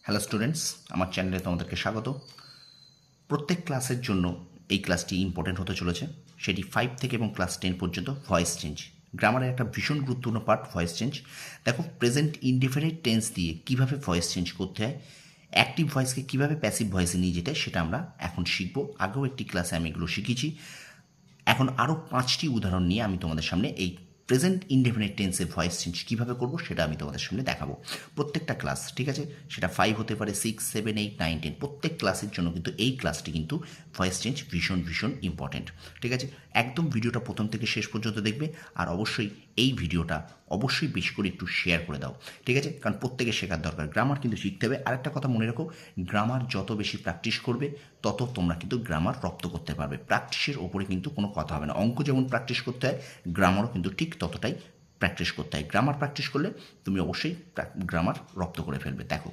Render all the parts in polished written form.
Hello students, আমার চ্যানেলে তোমাদেরকে স্বাগত। প্রত্যেক ক্লাসের জন্য এই ক্লাসটি ইম্পর্টেন্ট হতে চলেছে। সেটি 5 থেকে এবং ক্লাস 10 পর্যন্ত ভয়েস চেঞ্জ। গ্রামারের একটা ভীষণ গুরুত্বপূর্ণ পার্ট ভয়েস চেঞ্জ। দেখো, প্রেজেন্ট ইনডেফিনিট টেন্স দিয়ে কিভাবে ভয়েস চেঞ্জ করতে হয়, অ্যাক্টিভ ভয়েসকে কিভাবে প্যাসিভ ভয়েসে নিয়ে যেতে হয়, সেটা আমরা এখন শিখব। আগেও একটি ক্লাসে আমি এগুলো শিখেছি। এখন আরও 5টি উদাহরণ নিয়ে আমি তোমাদের সামনে এই প্রেজেন্ট ইনডেফিনিট টেন্সে ভয়েস চেঞ্জ কীভাবে করবো সেটা আমি তোমাদের সামনে দেখাবো। প্রত্যেকটা ক্লাস, ঠিক আছে, সেটা 5 হতে পারে, 6, 7, 8, 9, 10, প্রত্যেক ক্লাসের জন্য কিন্তু এই ক্লাসটি কিন্তু ভয়েস চেঞ্জ ভীষণ ভীষণ ইম্পর্টেন্ট। ঠিক আছে, একদম ভিডিওটা প্রথম থেকে শেষ পর্যন্ত দেখবে। আর অবশ্যই এই ভিডিওটা অবশ্যই বেশি করে একটু শেয়ার করে দাও, ঠিক আছে, কারণ প্রত্যেকে শেখার দরকার। গ্রামার কিন্তু শিখতে হবে। আরেকটা কথা মনে রাখো, গ্রামার যত বেশি প্র্যাকটিস করবে তত তোমরা কিন্তু গ্রামার রপ্ত করতে পারবে। প্র্যাকটিসের ওপরে কিন্তু কোনো কথা হবে না। অঙ্ক যেমন প্র্যাকটিস করতে হয়, গ্রামারও কিন্তু ঠিক ততটাই প্র্যাকটিস করতে হয়। গ্রামার প্র্যাকটিস করলে তুমি অবশ্যই গ্রামার রপ্ত করে ফেলবে। দেখো,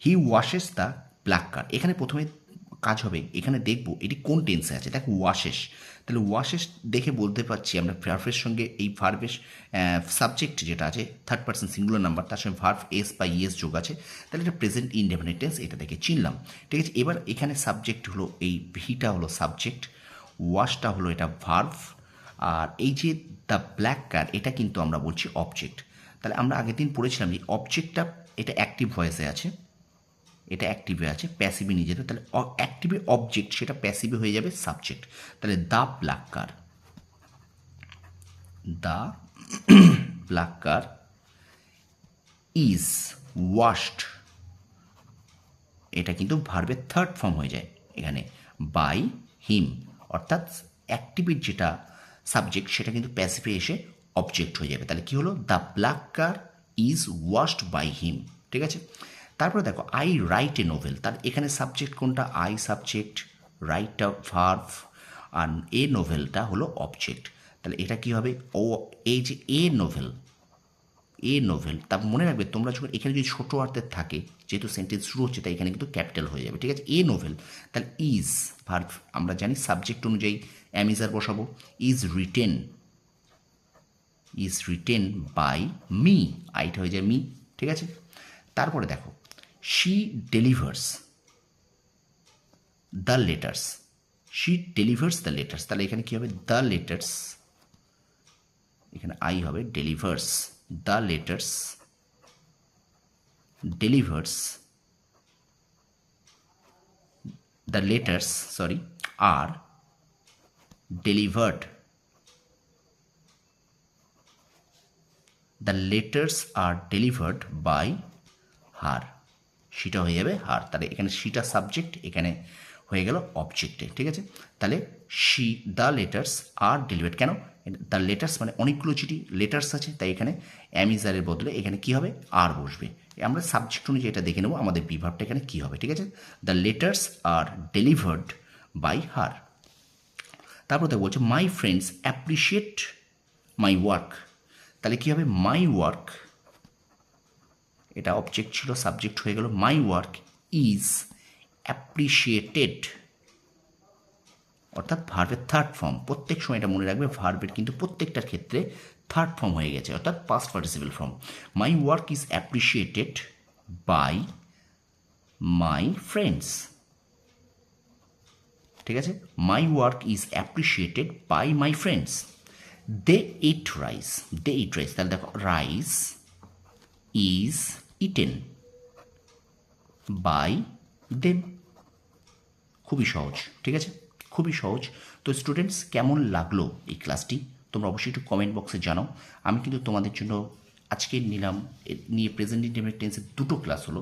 হি ওয়াশেস দ্য ব্ল্যাক কার, এখানে প্রথমে কাজ হবে, এখানে দেখবো এটি কোন টেন্সে আছে। দেখো, ওয়াশেস, তাহলে ওয়াশেস দেখে বলতে পারছি আমরা ভার্বের সঙ্গে এই ভার্বের সাবজেক্ট যেটা আছে থার্ড পার্সন সিঙ্গুলার নাম্বার, তার সঙ্গে ভার্ব এস বা ইএস যোগ আছে, তাহলে এটা প্রেজেন্ট ইনডেফিনিট টেন্স, এটা দেখে চিনলাম। ঠিক আছে, এবার এখানে সাবজেক্ট হলো, এই ভিটা হলো সাবজেক্ট, ওয়াশটা হলো এটা ভার্ব, আর এই যে দ্য ব্ল্যাক কার এটা কিন্তু আমরা বলছি অবজেক্ট। তাহলে আমরা আগের দিন পড়েছিলাম যে অবজেক্টটা এটা অ্যাক্টিভ ভয়েসে আছে, এটা অ্যাক্টিভে আছে, প্যাসিভে নিয়ে যেতে, তাহলে অ্যাক্টিভে অবজেক্ট, সেটা প্যাসিভে হয়ে যাবে সাবজেক্ট। তাহলে the black car, the black car is washed, এটা কিন্তু ভার্বের থার্ড ফর্ম হয়ে যায় এখানে, বাই হিম, অর্থাৎ অ্যাক্টিভের যেটা সাবজেক্ট সেটা কিন্তু প্যাসিভে এসে অবজেক্ট হয়ে যাবে। তাহলে কি হলো, the black car is washed by him. ঠিক আছে, তারপরে দেখো, আই রাইট এ নোভেল, তার এখানে সাবজেক্ট কোনটা, আই সাবজেক্ট, রাইটটা ভার্ব, আর এ নোভেলটা হলো অবজেক্ট। তাহলে এটা কি হবে, ও এই যে এ নোভেল, এ নোভেল, তা মনে রাখবে তোমরা যখন এখানে যদি ছোটো অর্থের থাকে, যেহেতু সেন্টেন্স শুরু হচ্ছে তাই এখানে কিন্তু ক্যাপিটাল হয়ে যাবে। ঠিক আছে, এ নোভেল, তাহলে ইজ ভার্ব, আমরা জানি সাবজেক্ট অনুযায়ী অ্যামিজার বসাবো, ইজ রিটেন বাই মি, আইটা হয়ে যায় মি। ঠিক আছে, তারপরে দেখো, she delivers the letters, she delivers the letters, তাহলে এখানে কী হবে, দ্য লেটার্স, এখানে আই হবে, delivers, the letters delivers, the letters are delivered, the letters are delivered by her, সেটা হয়ে যাবে হার। তাহলে এখানে সেটা সাবজেক্ট, এখানে হয়ে গেল অবজেক্টে। ঠিক আছে, তাহলে she the letters are delivered, কেন, দ্য লেটার্স মানে অনেকগুলো চিঠি, লেটার্স আছে, তাই এখানে অ্যামিজারের বদলে এখানে কি হবে, আর বসবে। আমরা সাবজেক্ট অনুযায়ী এটা দেখে নেবো আমাদের বিভাগটা এখানে কী হবে। ঠিক আছে, the letters are delivered by her. তারপর তো বলছে my friends appreciate my work, তাহলে কী হবে, মাই ওয়ার্ক, এটা অবজেক্ট ছিল, সাবজেক্ট হয়ে গেল, মাই ওয়ার্ক ইজ অ্যাপ্রিসিয়েটেড, অর্থাৎ ভার্বের থার্ড ফর্ম। প্রত্যেক সময় এটা মনে রাখবে, ভার্বের কিন্তু প্রত্যেকটার ক্ষেত্রে থার্ড ফর্ম হয়ে গেছে, অর্থাৎ past participle form. My work is appreciated by my friends. ঠিক আছে, my work is appreciated by my friends. They eat rice, they eat rice, তাহলে দেখো, rice is eaten by them. খুবই সহজ, ঠিক আছে, খুবই সহজ। তো স্টুডেন্টস, কেমন লাগলো এই ক্লাসটি তোমরা অবশ্যই একটু কমেন্ট বক্সে জানাও। আমি কিন্তু তোমাদের জন্য আজকে নিয়ে প্রেজেন্ট ইনডেফিনিট টেন্সের 2টো ক্লাস হলো।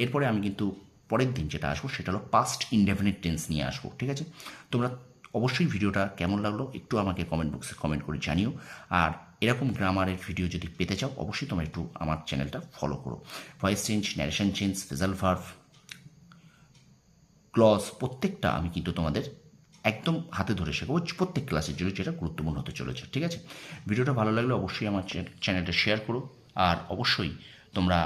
এরপরে আমি কিন্তু পরের দিন যেটা আসবো সেটা হলো পাস্ট ইনডেফিনিট টেন্স নিয়ে আসবো। ঠিক আছে, তোমরা অবশ্যই ভিডিওটা কেমন লাগলো একটু আমাকে কমেন্ট বক্সে কমেন্ট করে জানিও। আর এরকম গ্রামারের ভিডিও যদি পেতে চাও অবশ্যই তোমরা একটু আমার চ্যানেলটা ফলো করো। Voice change, narration change, phrasal verb, clause, প্রত্যেকটা আমি কিন্তু তোমাদের একদম হাতে ধরে শেখাবো প্রত্যেক ক্লাসের জন্য, যেটা গুরুত্বপূর্ণ হতে চলেছে। ঠিক আছে, ভিডিওটা ভালো লাগলে অবশ্যই আমার চ্যানেলটা শেয়ার করো। আর অবশ্যই তোমরা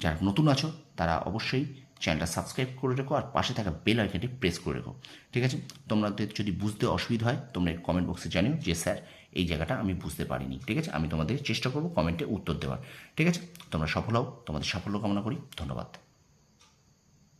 যারা নতুন আছো তারা অবশ্যই চ্যানেলটা সাবস্ক্রাইব করে রেখো, আর পাশে থাকা বেল আইকনটি প্রেস করে রেখো। ঠিক আছে, তোমাদের যদি বুঝতে অসুবিধা হয় তোমরা কমেন্ট বক্সে জানিও যে স্যার এই জায়গাটা আমি বুঝতে পারিনি। ঠিক আছে, আমি তোমাদের চেষ্টা করবো কমেন্টে উত্তর দেওয়ার। ঠিক আছে, তোমরা সফল হও, তোমাদের সাফল্য কামনা করি। ধন্যবাদ।